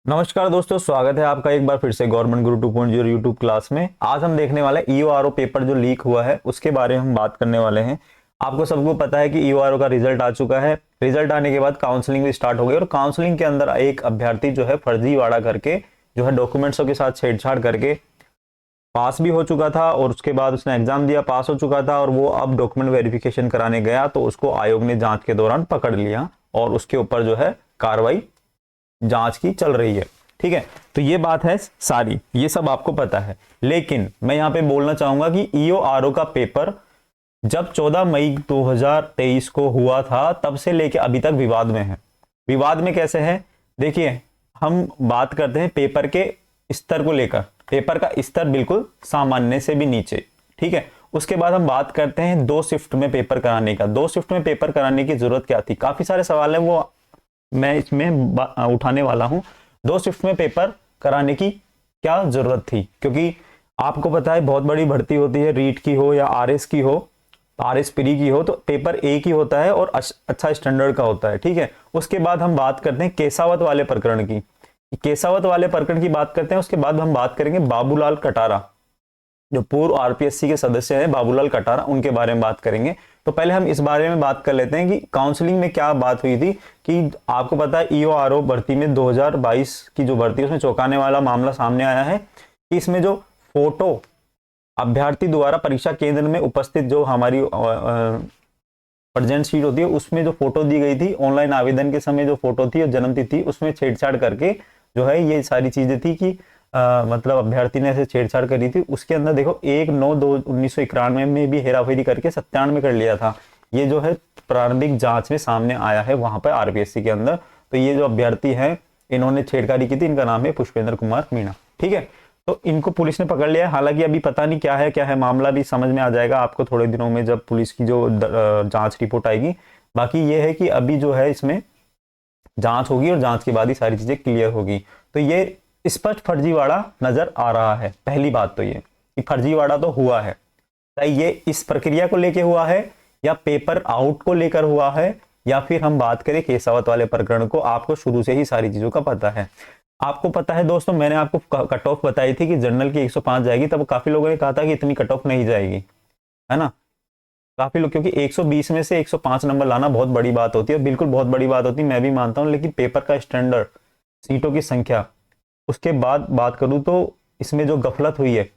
नमस्कार दोस्तों, स्वागत है आपका एक बार फिर से गवर्नमेंट गुरु 2.0 यूट्यूब क्लास में। आज हम देखने वाले ईओआरओ पेपर जो लीक हुआ है उसके बारे में हम बात करने वाले हैं। आपको सबको पता है कि ईओआरओ का रिजल्ट आ चुका है। रिजल्ट आने के बाद काउंसलिंग भी स्टार्ट हो गई और काउंसलिंग के अंदर एक अभ्यर्थी जो है फर्जीवाड़ा करके जो है डॉक्यूमेंट्सों के साथ छेड़छाड़ करके पास भी हो चुका था और उसके बाद उसने एग्जाम दिया, पास हो चुका था और वो अब डॉक्यूमेंट वेरिफिकेशन कराने गया तो उसको आयोग ने जांच के दौरान पकड़ लिया और उसके ऊपर जो है कार्रवाई जांच की चल रही है। ठीक है, तो ये बात है सारी, ये सब आपको पता है। लेकिन मैं यहां पे बोलना चाहूंगा कि ईओआरओ का पेपर जब 14 मई 2023 को हुआ था तब से लेके अभी तक विवाद में है। विवाद में कैसे है, देखिए हम बात करते हैं पेपर के स्तर को लेकर। पेपर का स्तर बिल्कुल सामान्य से भी नीचे। ठीक है, उसके बाद हम बात करते हैं दो शिफ्ट में पेपर कराने का। दो शिफ्ट में पेपर कराने की जरूरत क्या थी, काफी सारे सवाल है वो मैं इसमें उठाने वाला हूं। दो शिफ्ट में पेपर कराने की क्या जरूरत थी, क्योंकि आपको पता है बहुत बड़ी भर्ती होती है, रीट की हो या आरएस की हो, आरएस प्री की हो, तो पेपर एक ही होता है और अच्छा स्टैंडर्ड का होता है। ठीक है, उसके बाद हम बात करते हैं केसावत वाले प्रकरण की। केसावत वाले प्रकरण की बात करते हैं, उसके बाद हम बात करेंगे बाबूलाल कटारा, जो पूर्व आरपीएससी के सदस्य हैं बाबूलाल कटारा, उनके बारे में बात करेंगे। तो पहले हम इस बारे में बात कर लेते हैं कि काउंसलिंग में क्या बात हुई थी। कि आपको पता है ईओआरओ भर्ती में 2022 की जो भर्ती है उसमें चौंकाने वाला मामला सामने आया है कि इसमें जो फोटो अभ्यर्थी द्वारा परीक्षा केंद्र में उपस्थित जो हमारी प्रेजेंट शीट होती है उसमें जो फोटो दी गई थी, ऑनलाइन आवेदन के समय जो फोटो थी और जन्मतिथि, उसमें छेड़छाड़ करके जो है ये सारी चीजें थी कि मतलब अभ्यर्थी ने ऐसे छेड़छाड़ करी थी। उसके अंदर देखो 1/9/1991 में भी हेराफेरी करके 97 कर लिया था। ये जो है प्रारंभिक जांच में सामने आया है वहां पर आरपीएससी के अंदर। तो ये जो अभ्यर्थी हैं इन्होंने छेड़छाड़ी की थी, इनका नाम है पुष्पेंद्र कुमार मीणा। ठीक है, तो इनको पुलिस ने पकड़ लिया है। हालांकि अभी पता नहीं क्या है मामला, भी समझ में आ जाएगा आपको थोड़े दिनों में जब पुलिस की जो जांच रिपोर्ट आएगी। बाकी ये है कि अभी जो है इसमें जांच होगी और जांच के बाद ही सारी चीजें क्लियर होगी। तो ये स्पष्ट फर्जीवाड़ा नजर आ रहा है। पहली बात तो ये कि फर्जीवाड़ा तो हुआ है, चाहे ये इस प्रक्रिया को लेकर हुआ है या पेपर आउट को लेकर हुआ है या फिर हम बात करें केसावत वाले प्रकरण को। आपको शुरू से ही सारी चीजों का पता है। आपको पता है दोस्तों, मैंने आपको कट ऑफ बताई थी कि जनरल की 105 जाएगी, तब काफी लोगों ने कहा था कि इतनी कट ऑफ नहीं जाएगी, है ना। काफी लोग, क्योंकि 120 में से 105 नंबर लाना बहुत बड़ी बात होती है, बिल्कुल बहुत बड़ी बात होती है, मैं भी मानता हूं। लेकिन पेपर का स्टैंडर्ड, सीटों की संख्या, उसके बाद बात करूं तो इसमें जो गफलत हुई है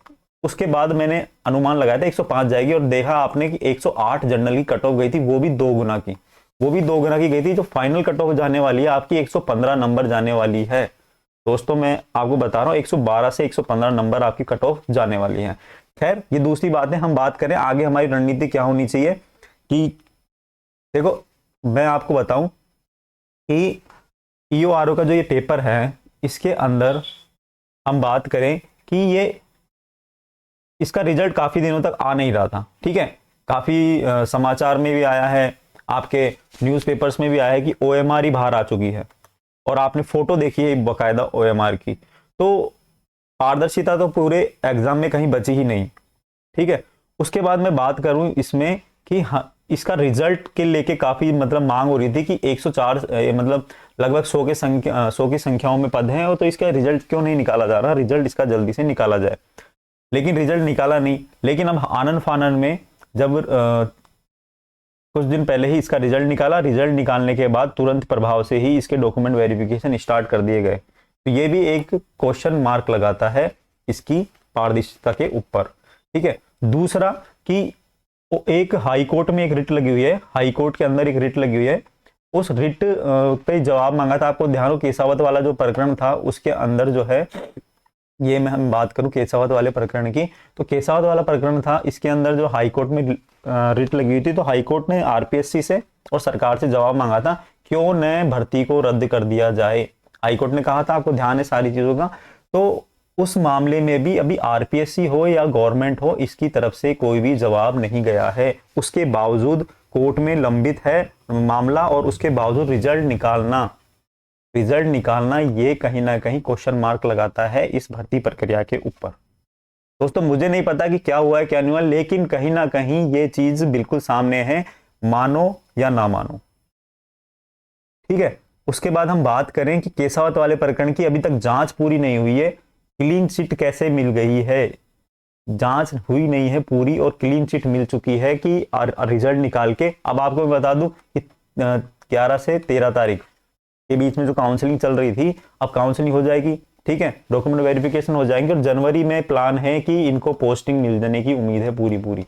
उसके बाद मैंने अनुमान लगाया था 105 जाएगी और देखा आपने कि 108 जनरल की कट ऑफ गई थी, वो भी 2 गुना की, वो भी 2 गुना की गई थी। जो फाइनल कट ऑफ जाने वाली है आपकी 115 नंबर जाने वाली है दोस्तों। मैं आपको बता रहा हूं 112 से 115 नंबर आपकी कट ऑफ जाने वाली है। खैर ये दूसरी बात है, हम बात करें आगे हमारी रणनीति क्या होनी चाहिए। कि देखो मैं आपको बताऊं कि ईओआरओ का जो ये पेपर है इसके अंदर हम बात करें कि ये इसका रिजल्ट काफी दिनों तक आ नहीं रहा था। ठीक है, काफी समाचार में भी आया है, आपके न्यूज़पेपर्स में भी आया है कि ओएमआर ही बाहर आ चुकी है और आपने फोटो देखी है बकायदा ओएमआर की। तो पारदर्शिता तो पूरे एग्जाम में कहीं बची ही नहीं। ठीक है, उसके बाद मैं बात करूं इसमें कि हाँ, इसका रिजल्ट के लेके काफी मतलब मांग हो रही थी कि 104 मतलब लगभग 100 की संख्याओं में पद हैं और तो इसका रिजल्ट क्यों नहीं निकाला जा रहा, रिजल्ट इसका जल्दी से निकाला जाए। लेकिन रिजल्ट निकाला नहीं। लेकिन अब आनन फानन में जब कुछ दिन पहले ही इसका रिजल्ट निकाला, रिजल्ट निकालने के बाद तुरंत प्रभाव से ही इसके डॉक्यूमेंट वेरिफिकेशन स्टार्ट कर दिए गए। तो ये भी एक क्वेश्चन मार्क लगाता है इसकी पारदर्शिता के ऊपर। ठीक है, दूसरा कि एक हाई कोर्ट में एक रिट लगी हुई है, हाई कोर्ट के अंदर एक रिट लगी हुई है, उस रिट पे जवाब मांगा था। आपको ध्यान हो केसावत वाला जो प्रकरण था उसके अंदर जो है, ये मैं हम बात करूं केसावत वाले प्रकरण की, तो केसावत वाला प्रकरण था, इसके अंदर जो हाई कोर्ट में रिट लगी हुई थी, तो हाई कोर्ट ने आरपीएससी से और सरकार से जवाब मांगा था क्यों न भर्ती को रद्द कर दिया जाए। हाई कोर्ट ने कहा था, आपको ध्यान है सारी चीजों का। तो उस मामले में भी अभी आरपीएससी हो या गवर्नमेंट हो, इसकी तरफ से कोई भी जवाब नहीं गया है। उसके बावजूद कोर्ट में लंबित है मामला और उसके बावजूद रिजल्ट निकालना ये कहीं ना कहीं क्वेश्चन मार्क लगाता है इस भर्ती प्रक्रिया के ऊपर। दोस्तों मुझे नहीं पता कि क्या हुआ है क्या नहीं हुआ, लेकिन कहीं ना कहीं ये चीज बिल्कुल सामने है, मानो या ना मानो। ठीक है, उसके बाद हम बात करें कि केसावत वाले प्रकरण की अभी तक जांच पूरी नहीं हुई है, क्लीन चिट कैसे मिल गई है। जांच हुई नहीं है पूरी और क्लीन चिट मिल चुकी है कि रिजल्ट निकाल के, अब आपको मैं बता दूं कि 11 से 13 तारीख के बीच में जो काउंसलिंग चल रही थी, अब काउंसलिंग हो जाएगी, ठीक है, डॉक्यूमेंट वेरिफिकेशन हो जाएंगे और जनवरी में प्लान है कि इनको पोस्टिंग मिल जाने की उम्मीद है, पूरी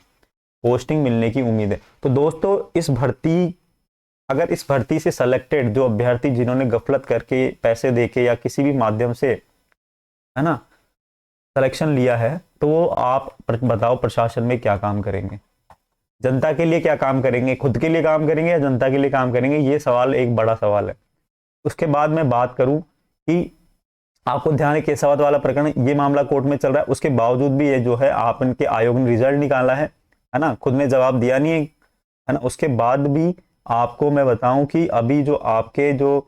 पोस्टिंग मिलने की उम्मीद है। तो दोस्तों अगर इस भर्ती से सिलेक्टेड जो अभ्यर्थी जिन्होंने गफलत करके पैसे देके या किसी भी माध्यम से, है ना, सिलेक्शन लिया है, तो वो आप बताओ प्रशासन में क्या काम करेंगे, जनता के लिए क्या काम करेंगे, खुद के लिए काम करेंगे या जनता के लिए काम करेंगे, ये सवाल एक बड़ा सवाल है। उसके बाद मैं बात करूं कि आपको ध्यान है केसावत वाला प्रकरण, ये मामला कोर्ट में चल रहा है, उसके बावजूद भी ये जो है आप इनके आयोग ने रिजल्ट निकाला है ना, खुद ने जवाब दिया नहीं है ना, उसके बाद भी आपको मैं बताऊं कि अभी जो आपके जो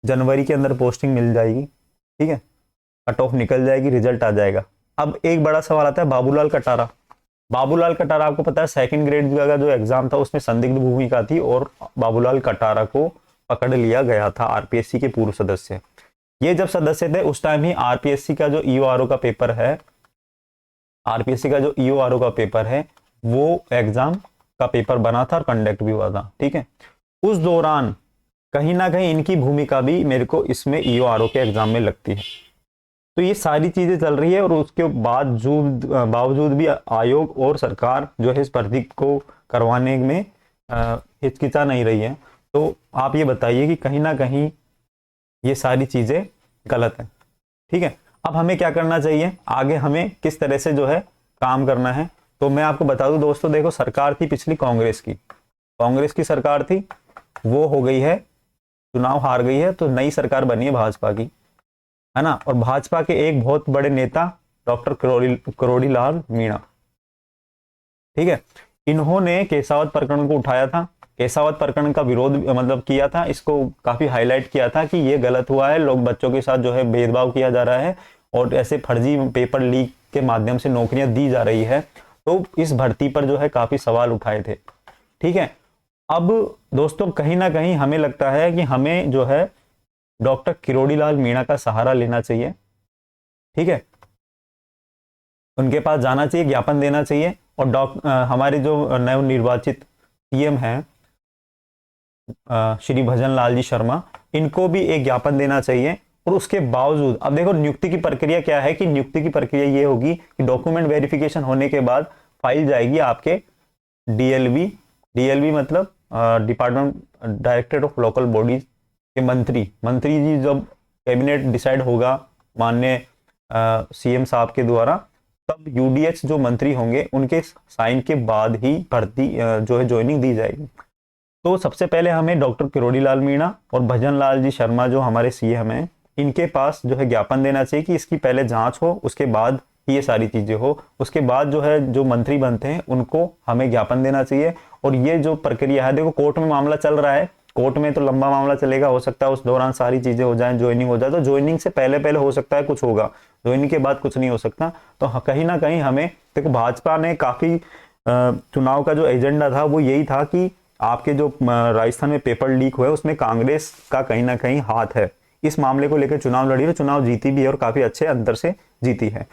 जनवरी के अंदर पोस्टिंग मिल जाएगी, ठीक है, कट ऑफ निकल जाएगी, रिजल्ट आ जाएगा। अब एक बड़ा सवाल आता है बाबूलाल कटारा। बाबूलाल कटारा आपको पता है सेकंड ग्रेड का जो एग्जाम था उसमें संदिग्ध भूमिका थी और बाबूलाल कटारा को पकड़ लिया गया था, आरपीएससी के पूर्व सदस्य। ये जब सदस्य थे उस टाइम ही आरपीएससी का जो ईओआरओ का पेपर है, आरपीएससी का जो ईओआरओ का पेपर है वो एग्जाम का पेपर बना था और कंडक्ट भी हुआ था, ठीक है। उस दौरान कहीं ना कहीं इनकी भूमिका भी मेरे को इसमें ईओआरओ के एग्जाम में लगती है। तो ये सारी चीजें चल रही है और उसके बावजूद भी आयोग और सरकार जो है इस भर्ती को करवाने में हिचकिचा नहीं रही है। तो आप ये बताइए कि कहीं ना कहीं ये सारी चीजें गलत है, ठीक है। अब हमें क्या करना चाहिए, आगे हमें किस तरह से जो है काम करना है, तो मैं आपको बता दूं दोस्तों, देखो सरकार थी पिछली कांग्रेस की सरकार थी, वो हो गई है, चुनाव हार गई है, तो नई सरकार बनी है भाजपा की, है ना। और भाजपा के एक बहुत बड़े नेता डॉक्टर करोड़ीलाल मीणा, ठीक है, इन्होंने केसावत प्रकरण को उठाया था, केसावत प्रकरण का विरोध मतलब किया था, इसको काफी हाईलाइट किया था कि ये गलत हुआ है, लोग बच्चों के साथ जो है भेदभाव किया जा रहा है और ऐसे फर्जी पेपर लीक के माध्यम से नौकरियां दी जा रही है। तो इस भर्ती पर जो है काफी सवाल उठाए थे, ठीक है। अब दोस्तों कहीं ना कहीं हमें लगता है कि हमें जो है डॉक्टर किरोड़ीलाल मीणा का सहारा लेना चाहिए, ठीक है, उनके पास जाना चाहिए, ज्ञापन देना चाहिए और हमारे जो नवनिर्वाचित सीएम हैं श्री भजन लाल जी शर्मा, इनको भी एक ज्ञापन देना चाहिए। और उसके बावजूद अब देखो नियुक्ति की प्रक्रिया क्या है, कि नियुक्ति की प्रक्रिया ये होगी कि डॉक्यूमेंट वेरिफिकेशन होने के बाद फाइल जाएगी आपके डीएलवी मतलब department directorate of local bodies के मंत्री जी, जब कैबिनेट डिसाइड होगा माननीय सीएम साहब के द्वारा, तब यूडीएच जो मंत्री होंगे उनके साइन के बाद ही भर्ती जो है ज्वाइनिंग दी जाएगी। तो सबसे पहले हमें डॉक्टर किरोड़ीलाल मीणा और भजन लाल जी शर्मा जो हमारे सीएम हैं, इनके पास जो है ज्ञापन देना चाहिए कि इसकी पहले जांच हो, उसके बाद ये सारी चीजें हो, उसके बाद जो है जो मंत्री बनते हैं उनको हमें ज्ञापन देना चाहिए। और ये जो प्रक्रिया है, देखो कोर्ट में मामला चल रहा है, कोर्ट में तो लंबा मामला चलेगा, हो सकता है उस दौरान सारी चीजें हो जाएं, ज्वाइनिंग हो जाए, तो ज्वाइनिंग से पहले हो सकता है कुछ होगा, ज्वाइनिंग के बाद कुछ नहीं हो सकता। तो कहीं ना कहीं हमें देखो भाजपा ने काफी चुनाव का जो एजेंडा था वो यही था कि आपके जो राजस्थान में पेपर लीक हुए उसमें कांग्रेस का कहीं ना कहीं हाथ है, इस मामले को लेकर चुनाव लड़ी है, चुनाव जीती भी है और काफी अच्छे अंतर से जीती है।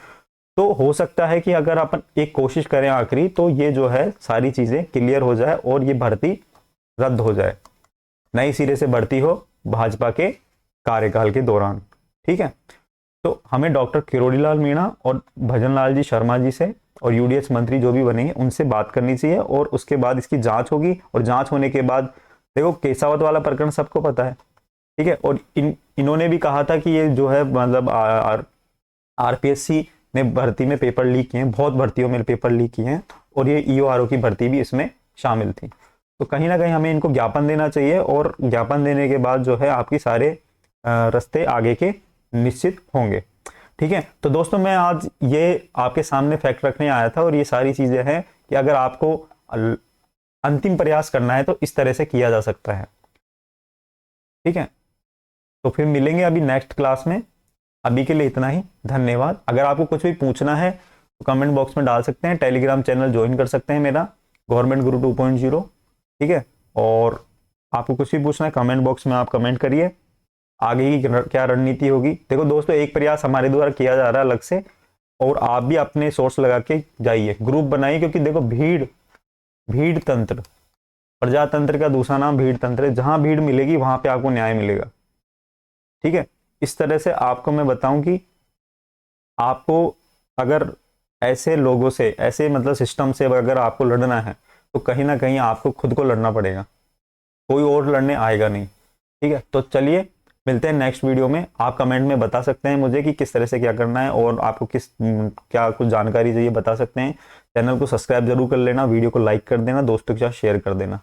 तो हो सकता है कि अगर अपन एक कोशिश करें आखिरी, तो ये जो है सारी चीजें क्लियर हो जाए और ये भर्ती रद्द हो जाए, नई सिरे से भर्ती हो भाजपा के कार्यकाल के दौरान, ठीक है। तो हमें डॉक्टर किरोड़ीलाल मीणा और भजन लाल जी शर्मा जी से और यूडीएच मंत्री जो भी बनेंगे उनसे बात करनी चाहिए और उसके बाद इसकी जांच होगी। और जांच होने के बाद देखो केसावत वाला प्रकरण सबको पता है, ठीक है, और इन्होंने भी कहा था कि ये जो है मतलब आरपीएससी ने भर्ती में पेपर लीक किए हैं, बहुत भर्तियों में पेपर लीक किए हैं और ये ईओआरओ की भर्ती भी इसमें शामिल थी। तो कहीं ना कहीं हमें इनको ज्ञापन देना चाहिए और ज्ञापन देने के बाद जो है आपकी सारे रास्ते आगे के निश्चित होंगे, ठीक है। तो दोस्तों मैं आज ये आपके सामने फैक्ट रखने आया था और ये सारी चीजें हैं कि अगर आपको अंतिम प्रयास करना है तो इस तरह से किया जा सकता है, ठीक है। तो फिर मिलेंगे अभी नेक्स्ट क्लास में, अभी के लिए इतना ही, धन्यवाद। अगर आपको कुछ भी पूछना है तो कमेंट बॉक्स में डाल सकते हैं, टेलीग्राम चैनल ज्वाइन कर सकते हैं मेरा, गवर्नमेंट गुरु 2.0, ठीक है। और आपको कुछ भी पूछना है कमेंट बॉक्स में आप कमेंट करिए, आगे की क्या रणनीति होगी। देखो दोस्तों, एक प्रयास हमारे द्वारा किया जा रहा है अलग से, और आप भी अपने सोर्स लगा के जाइए, ग्रुप बनाइए, क्योंकि देखो भीड़ तंत्र, प्रजातंत्र का दूसरा नाम भीड़ तंत्र है। जहां भीड़ मिलेगी वहां पे आपको न्याय मिलेगा। ठीक है, इस तरह से आपको मैं बताऊं कि आपको अगर ऐसे लोगों से, ऐसे मतलब सिस्टम से अगर आपको लड़ना है तो कहीं ना कहीं आपको खुद को लड़ना पड़ेगा, कोई और लड़ने आएगा नहीं। ठीक है, तो चलिए मिलते हैं नेक्स्ट वीडियो में। आप कमेंट में बता सकते हैं मुझे कि किस तरह से क्या करना है, और आपको क्या कुछ जानकारी चाहिए बता सकते हैं। चैनल को सब्सक्राइब जरूर कर लेना, वीडियो को लाइक कर देना, दोस्तों के साथ शेयर कर देना।